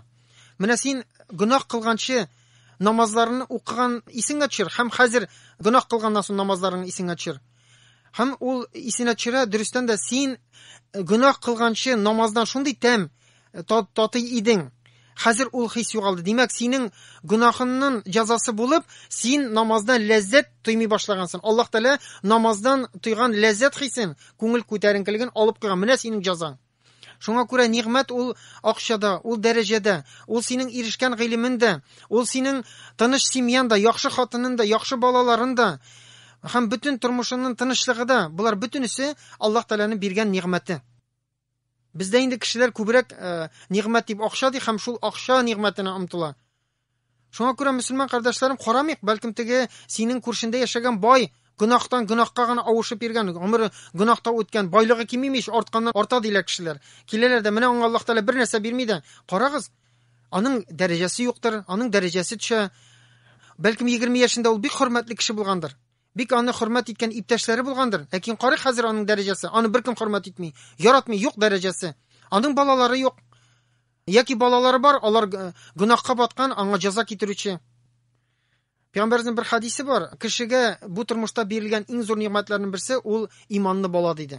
Mana sen gunoh qilganchi namozlarini o'qigan esingga tushir. Ham hozir gunoh qilgandan so'ng namozlaringni esingga tushir. Ham ul esingga tushira, durustdan da sen gunoh qilganchi namozdan shunday tam toti eding. Hozir ul his yo'qoldi. Demak, sening gunohingning jazosi bo'lib, sen namozdan lazzat to'ymay boshlagansan. Alloh taolo namozdan tuygan lazzat hisin, ko'ngil ko'tarinkiligini olib qo'ygan. Mana sening jazong. Shunga ko'ra ne'mat ul oqshada, ul darajada, ul sening erishgan ilminda, ul sening tinish simyanda, yaxshi xotininda, yaxshi bolalarinda, ham butun turmushining tinchligida, bular butunisi Alloh taolaning bergan ne'mati. Bizda endi kishilar ko'proq ne'mat deb oqshadi, ham shul oqsha ne'matini umtila. Shunga ko'ra musulmon qardoshlarim, qaramayq, balkim tege sening kurshinda yashagan boy gunohdan gunohga g'ana avushib yurgan, umri gunohda o'tgan, boyligi kimimish ortgandan ortadi deylar kishilar. Kelalarda mana unga Alloh taolo bir narsa bermaydi. Qarag'iz, uning darajasi yo'qdir, uning darajasi tusha. Balkim 20 yoshida u bir hurmatli kishi bo'lgandir. Bik uni hurmat etgan iptashlari bo'lgandir. Lekin qari hozir uning darajasi, uni bir kim hurmat etmay, yaratmay, yo'q darajasi. Uning bolalari yo'q. Yoki bolalari bor, ular gunohga botgan, unga jazo keltiruvchi. Payg'ambarimizning bir hadisi bor. Kishiga bu turmushda berilgan eng zo'r ne'matlarning birisi ul iymonni bola dedi.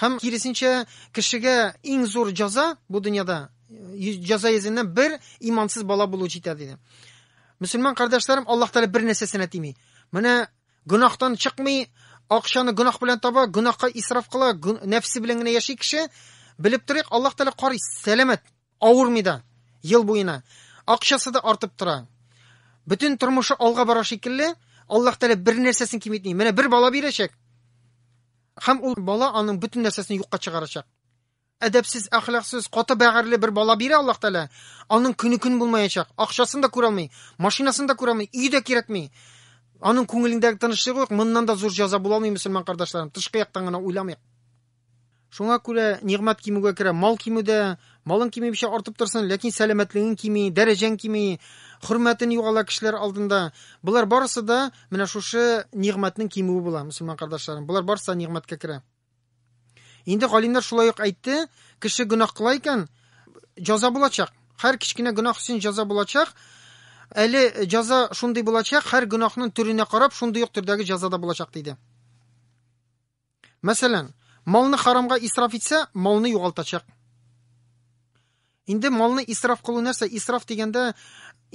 Ham kirisincha kishiga eng zo'r jazo bu dunyoda jazo izidan bir iymonsiz bola bo'luvchi dedi. Musulmon qardoshlarim, Alloh taolo bir narsasini aytmaydi. Mana gunohdan chiqmay, oqshani gunoh bilan topa, gunohga isrof qila, nafsi bilan yashay kishi bilib turib, Alloh taolo qori salomat, og'irmaydi yil bo'yina. Oqshasida ortib turadi. Bütün turmushi olg'a bora shekilli, Alloh taolo bir narsasini kimitni. Mana bir bola berashak. Ham u bola uning bütün narsasini yo'qqa chiqarashak. Adabsiz, axloqsiz, qota bag'irli bir bola bera Alloh taolo. Uning kun bo'lmayacak. Oqshasini da ko'rolmay, mashinasini da ko'rolmay, uyida kerakmi? Uning ko'nglingdagi tinchlik yo'q, bundan da zo'r jazo bo'la olmaydi musulmon qardoshlarim. Tishqi yoqdan o'ylamayq. Shunga ko'ra ne'mat kimiga kira, mol kimida, molin kimi bir şey ortib tursin, lekin salomatliging kimi, darajang kimi, hurmatini yo'qolar kishilar oldinda. Bular borasida mana shu ne'matning kimi bo'ladi musulmon qardoshlarim. Bular borsa ne'matga kira. Endi olimlar shulay aytdi, kishi gunoh qilar ekan, jazo bo'lacak. Har kichkina gunoh uchun jazo bo'lacak. Ali jazo shunday bo'lacak, har gunohning turiga qarab shunday turdagi jazoda bo'lacak deydi. Masalan, molni haromga isrof etsa, molni yo'qoltacak. Endi molni isrof qilу narsa, isrof deganda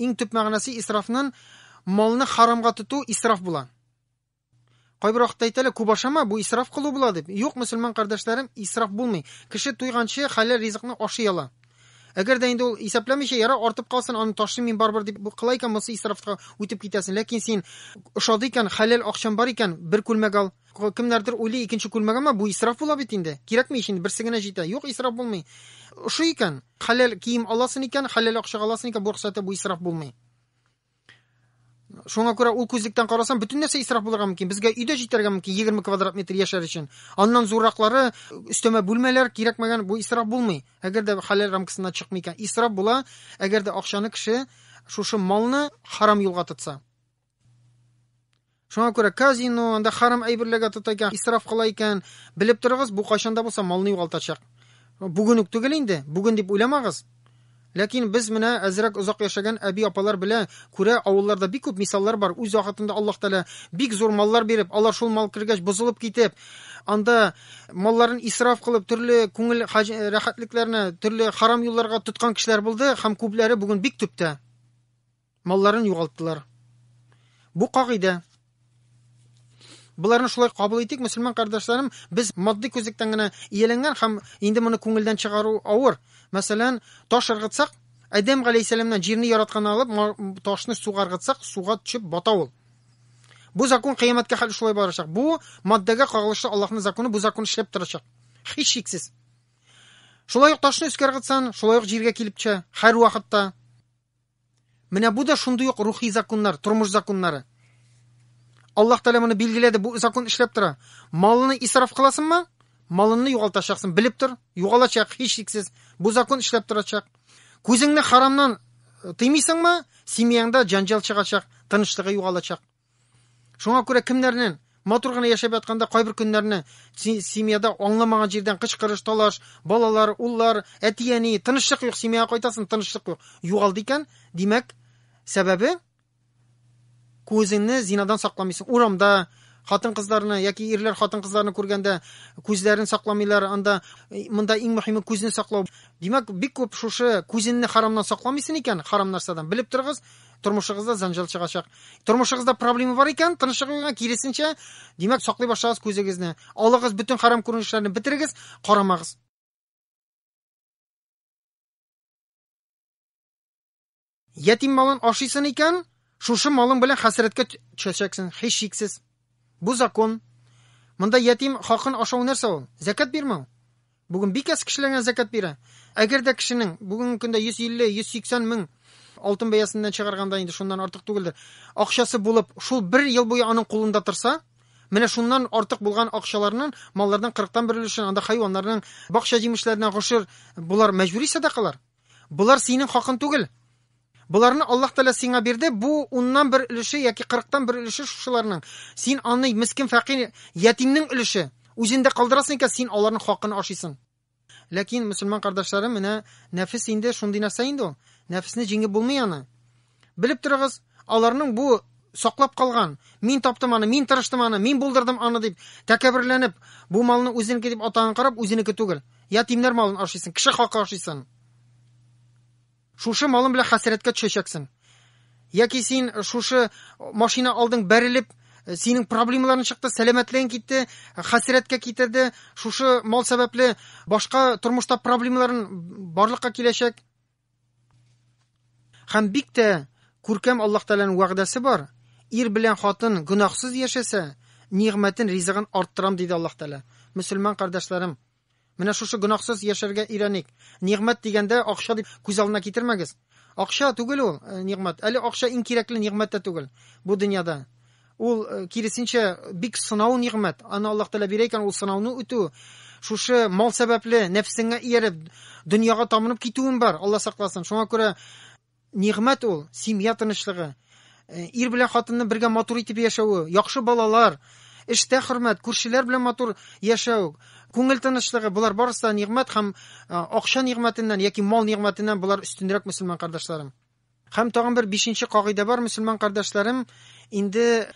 eng tub ma'nosi isrofning molni haromga tutuv isrof bo'ladi. Qo'ybiroqda aytadilar, ko'bashama bu isrof qilу bo'ladi deb. Yo'q musulmon qardoshlarim, isrof bo'lmay. Kishi to'ygancha halol rizqni oshiyala. Agarda endi u hisoblamish yara ortib qolsin, uni toshni men baribir deb bu qilaykan bo'lsa isrofga o'tib ketasin. Lekin sen ushodi ekan, halol oqsham bor ekan, bir ko'lmak ol. Kimlardir o'yli ikkinchi ko'lmak ama bu isrof bo'ladi endi. Kerakmi ishini birsigina jita? Yo'q, isrof bo'lmay. Shu ekan, halol kiyim olasin ekan, halol oqsha olasin ekan, bu ruxsatda bu isrof bo'lmay. Shunga ko'ra u ko'zlikdan qarasam butun narsa isrof bo'larga mumkin. Bizga uyda jitarga mumkin 20 kvadrat metr yashar uchun. Ondan zo'rroqlari ustma bo'lmalar kerakmagan bu isrof bo'lmay. Agarda halol ramkasidan chiqmaykan, isrof bo'la, agarda oqshani kishi shu molni harom yo'lga tutsa. Shunga ko'ra kazino unda harom aybirlarga tutagan, isrof qilaykan, bilib turig'iz, bu qachonda bo'lsa molni yo'qoltacaq. Bugun tugalaydi, bugun deb o'ylamag'iz. Lekin biz mana azroq uzoq yashagan abi opalar bilan ko'ra avullarda bir ko'p misollar bor. O'z vaqtida Alloh taolo big zo'r mollar berib, ular shul mol kirgach buzilib ketib, anda mollarini isrof qilib, turli ko'ngil rohatliklarni, turli harom yo'llarga tutgan kishilar bo'ldi. Ham ko'plari bugun big tubda mollarini yo'qotdilar. Bu qoida. Bularni shulay qabul etdik musulmon qardoshlarim. Biz moddiy ko'zlikdangina iyalangan ham endi buni ko'ngildan chiqaruv avur. Masalan, tosh irg'itsak, Adam alayhisalomdan yerni yaratganini olib, toshni suvga irg'itsak, suvga tushib botavul. Bu zakon qiyomatga hali shulay boracak. Bu moddaga qo'g'ilishda Allohning zakoni, bu zakon ishlab turacak. Hech sheksiz. Shulay toshni iskarg'itsan, shulay yerga kelibcha har vaqtda. Mana bu da shunday ruhiy zakonlar, turmush zakonlari. Alloh taolo buni belgiladi, bu zakon ishlab turadi. Molni isrof qilasanmi? malını югалтачаксың, bilip tur, югалачак hiç şeksiz. Bu zakon işlep duracak. Көзіңні харамнан тыймыйсың ма, семьяңда жанжал чыгачак, тынычлыгы югалачак. Шуңа күрә кемнәрнең матур гына яшәп ятканда кайбер көннәрне семьяда аңламаган җирдән кычкырыш, талаш, балалар, уллар, әтияни, тынычлык юк, семьяга кайтасың, тынычлык юк. Югалды икән, димәк, сәбәбе күзеңне зинадан сакламыйсың. Урамда хатын-кызларны яки ирләр хатын-кызларны күргәндә күзләрен сакламыйлар, анда монда иң мөһиме күзне саклау. Димәк, бик күп шушы күзеңне харамнан сакламыйсың икән, харам нарсадан белеп торыгыз, тормышыгызда занжал чыгачак. Тормышыгызда проблема бар икән, тынычлыгыга киресенчә, димәк, саклый башлагыз күзегезне. Алыгыз бүтән харам күренешләрне битерегез, карамагыз. Ятим малын ашыйсың икән, шушы малың белән хәсрәткә төшәчәксең, һич шиксез. Bu zakon. Монда ятим хакын ашау нәрсә ул? Закат бирмәү. Бүген бик аз кешеләргә закат бирә. Әгәр дә кешенең бүген көндә 150-180 мең алтын бәясеннән чыгарганда инде шуннан артык түгелдер. Акчасы булып, шул 1 ел буе аның кулында торса, менә шуннан артык булган акчаларның маллардан 40тан бер өлешен анда хайваннарның бакча җимешләренә гошыр, булар мәҗбүри садакалар. Булар синең хакын түгел. Буларны Аллаһ Тәала сиңа бирде, бу 10ннан бер өлеше яки 40тан бер өлеше шушыларның. Син аны мискин фәкыйр ятимнең өлеше үзендә калдырасың икән, син аларның хакын ашыйсың. Ләкин мөселман кардәшләрем, менә нәфис инде шундый нәрсә инде ул. Нәфисне җиңеп булмый аны. Белеп торыгыз, аларның бу саклап калган, мин таптым аны, мин тырыштым аны, мин булдырдым аны дип тәкәбберләнеп, бу малны үзенеке дип атаган карап, үзенеке түгел. Ятимнәр малын ашыйсың, кеше хакы ашыйсың. Шушы малың белән хәсрәткә төшәчәксең. Яки син шушы машина алдың бәрелеп, синең проблемаларың чыкты, сәламәтлегең китте, хәсрәткә китерде. Шушы мал сәбәпле башка тормышта проблемаларың барлыкка киләчәк. Һәм бик тә күркәм Аллаһ Тәаланың вәгъдәсе бар. Ир белән хатын гөнаһсыз яшәсә, нигъмәтен, ризыгын арттырам диде Аллаһ Тәала. Мөселман кардәшләрем, менә шушы гөнаһсыз яшәргә өйрәник. Нигъмәт дигәндә акча дип күз алдына китермәгез. Акча түгел ул нигъмәт. Әле акча иң кирәкле нигъмәт тә түгел бу дөньяда. Ул киресенчә бик сынау нигъмәт. Аны Аллаһ Тәала бирә икән, ул сынауны үтү. Шушы мал сәбәпле нәфсеңә ияреп, дөньяга тамынып китүең бар. Алла сакласын. Шуңа күрә нигъмәт ул семья тынычлыгы. Ир белән хатынны бергә матур итеп яшәү, яхшы балалар, эштә хөрмәт, күршеләр белән матур яшәү, күңел тынычлыгы, булар барысы да нигъмәт һәм акча нигъмәтеннән яки мал нигъмәтеннән булар өстенрәк мөселман кардәшләрем. Һәм тагын бер 5нче кагыйдә бар мөселман кардәшләрем, инде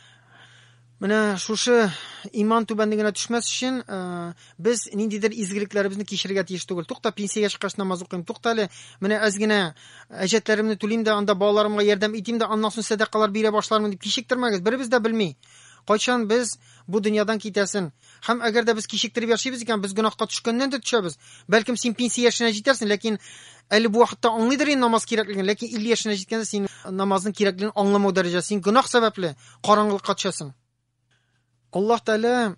менә шушы иман түбәнлегенә төшмәс өчен без ниндидер изгелекләребезне кичерергә тиеш түгел. Тукта, пенсиягә чыккач намаз укыйм. Тукта әле, менә аз гына әҗәтләремне түлим дә, анда балаларымга ярдәм итим дә, аннан соң садакалар бирә башлармын дип кичектермәгез. Беребез дә белми. Кайчан без бу дөньядан китәсен. Һәм әгәр дә без кичектереп яшибез икән, без гөнаһка төшкәннән дә төшәбез. Бәлкем син пенсия яшенә җитәрсең, ләкин әле бу вакытта аңлыйдыр инде намаз кирәклеген, ләкин 50 яшенә җиткәндә син намазның кирәклеген аңламау дәрәҗәсе, син гөнаһ сәбәпле караңгылыкка төшәсең. Аллаһ Тәала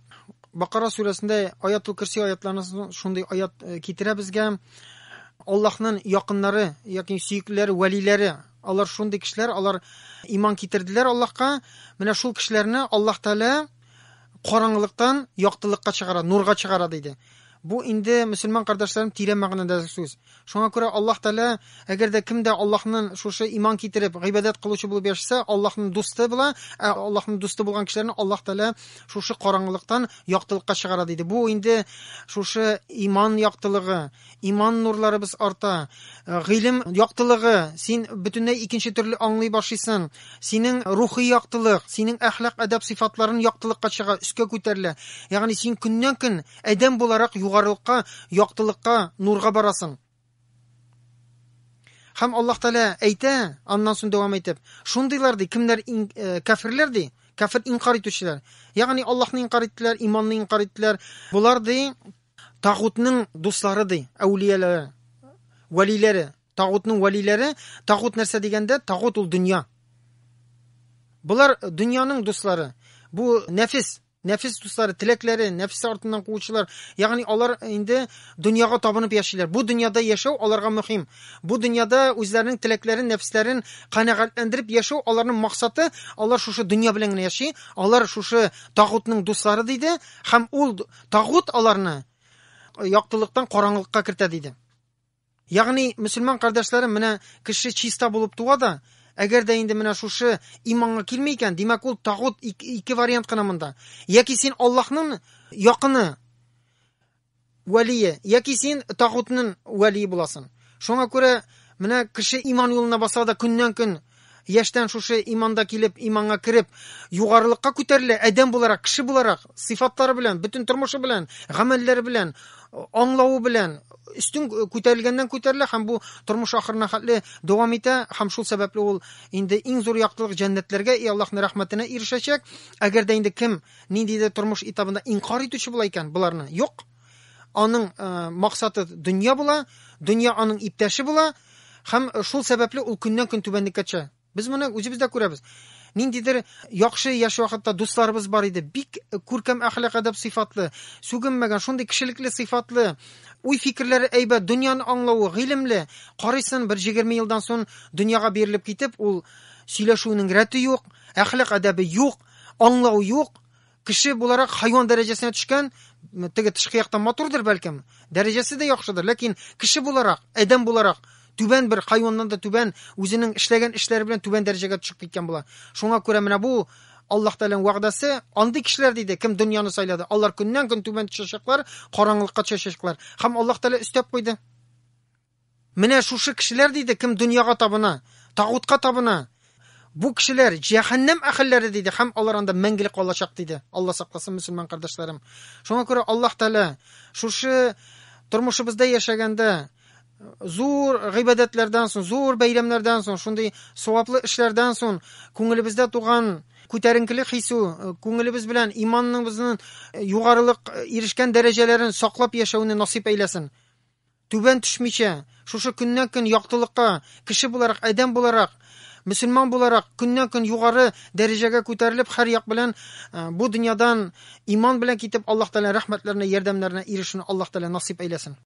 Бакара сүрәсендә Аятул Курси аятларында шундый аят китерә безгә. Аллаһның якыннары яки сөйклеләре, вәлиләре, алар шундый кешеләр, алар иман китерделәр Аллаһка. Менә шул кешеләрне Аллаһ Тәала караңгылыктан яктылыкка чыгара, нурга чыгара диде. Бу инде мөселман кардәшләрем тирән мәгънәдә сүз. Шуңа күрә Аллаһ Тәала әгәр дә кемдә Аллаһның шушы иман китереп, гыйбадәт кылучы булып яшәсә, Аллаһның дусты була, Аллаһның дусты булган кешеләрне Аллаһ Тәала шушы караңгылыктан яктылыкка чыгара диде. Бу инде шушы иман яктылыгы, иман нурларыбыз арта, гыйлем яктылыгы, син бөтенләй икенче төрле аңлый башлыйсың. Синең рухи яктылык, синең әхлак, адаб сыйфатларын яктылыкка чыга, үскә күтәрелә. Ягъни син көннән-көн адәм буларак югарылыкка, яктылыкка, нурга барасың. Һәм Аллаһ Тәала әйтә, аннан соң дәвам итеп, шундыйлар ди, кемнәр кафирләр ди, кафир инкар итүчеләр. Ягъни Аллаһны инкар иттеләр, иманны инкар иттеләр. Булар ди тагутның дуслары ди, әүлияләре, вәлиләре, тагутның вәлиләре. Тагут нәрсә дигәндә, тагут ул дөнья. Булар дөньяның дуслары. Бу нәфис дуслары, теләкләре, нәфис артыннан куучылар. Ягъни алар инде дөньяга табынып яшиләр. Бу дөньяда яшәү аларга мөһим. Бу дөньяда үзләренең теләкләрен, нәфисләрен канәгатьләндереп яшәү аларның максаты. Алар шушы дөнья белән генә яши. Алар шушы тагутның дуслары диде. Һәм ул тагут аларны яктылыктан караңгылыкка кертә диде. Ягъни мөселман кардәшләрем, менә кеше чиста булып туа да, әгәр дә инде менә шушы иманга килми икән, димәк ул тагут ике вариант кына монда. Яки син Аллаһның якыны вәлие, яки син тагутның вәлие буласың. Шуңа күрә менә кеше иман юлына баса да көннән-көн яшьтән шушы иманда килеп, иманга кереп, югарылыкка күтәрелә, адәм буларак, кеше буларак, сыйфатлары белән, бөтен тормышы белән, гамәлләре белән, аңлавы белән үстен күтәрелгәннән күтәрелә һәм бу тормыш ахырына хәтле дәвам итә һәм шул сәбәпле ул инде иң зур яктылык җәннәтләргә, Аллаһның рәхмәтенә ирешәчәк. Әгәр дә инде кем ниндидер тормыш этабында инкар итүче була икән буларны, юк. Аның максаты дөнья була, дөнья аның иптәше була һәм шул сәбәпле ул көннән-көн түбәнлеккә төшә. Без моны үзебез дә күрәбез. Ниндидер яхшы яшь вакытта дусларыбыз бар иде, бик күркәм әхлак адәп сыйфатлы, сүгенмәгән, шундый кешелекле сыйфатлы, уй фикерләре әйбәт, дөньяны аңлавы, гыйлемле. Карыйсын, бер 20 елдан соң дөньяга берилеп китеп, ул сөйләшүнең рәте юк, әхлак адәбе юк, аңлау юк. Кеше буларак хайван дәрәҗәсенә төшкән, теге тышкы яктан матурдыр бәлкем, дәрәҗәсе дә яхшыдыр, ләкин кеше буларак, адәм буларак түбән бер хайваннан да түбән, үзенең эшләгән эшләре белән түбән дәрәҗәгә төшеп киткән була. Шуңа күрә менә бу Аллаһ Тәгаләнең вәгъдәсе, андый кешеләр диде, кем дөньяны сайлады, алар көннән-көн түбән төшәчәкләр, караңгылыкка төшәчәкләр. Һәм Аллаһ Тәгалә өстәп куйды. Менә шушы кешеләр диде, кем дөньяга табына, тагутка табына, бу кешеләр җәһәннәм әһелләре диде, һәм алар анда мәңгелек калачак диде. Алла сакласын, мөселман кардәшләрем. Шуңа күрә Аллаһ Тәгалә шушы тормышыбызда яшәгәндә зур гыйбадәтләрдән соң, зур бәйрәмнәрдән соң, шундый саваплы эшләрдән соң, күңелебездә туган күтәренкелек хису, күңелебез белән иманыбызның югарылык ирешкән дәрәҗәләрен саклап яшәүне насип әйләсен. Түбән төшмичә, шушы көннән-көн яктылыкка, кеше буларак, адәм буларак, мөселман буларак көннән-көн югары дәрәҗәгә күтәрелеп, һәр як белән бу дөньядан иман белән китеп, Аллаһ Тәгалә рәхмәтләренә, ярдәмнәренә ирешүне Аллаһ Тәгалә насип әйләсен.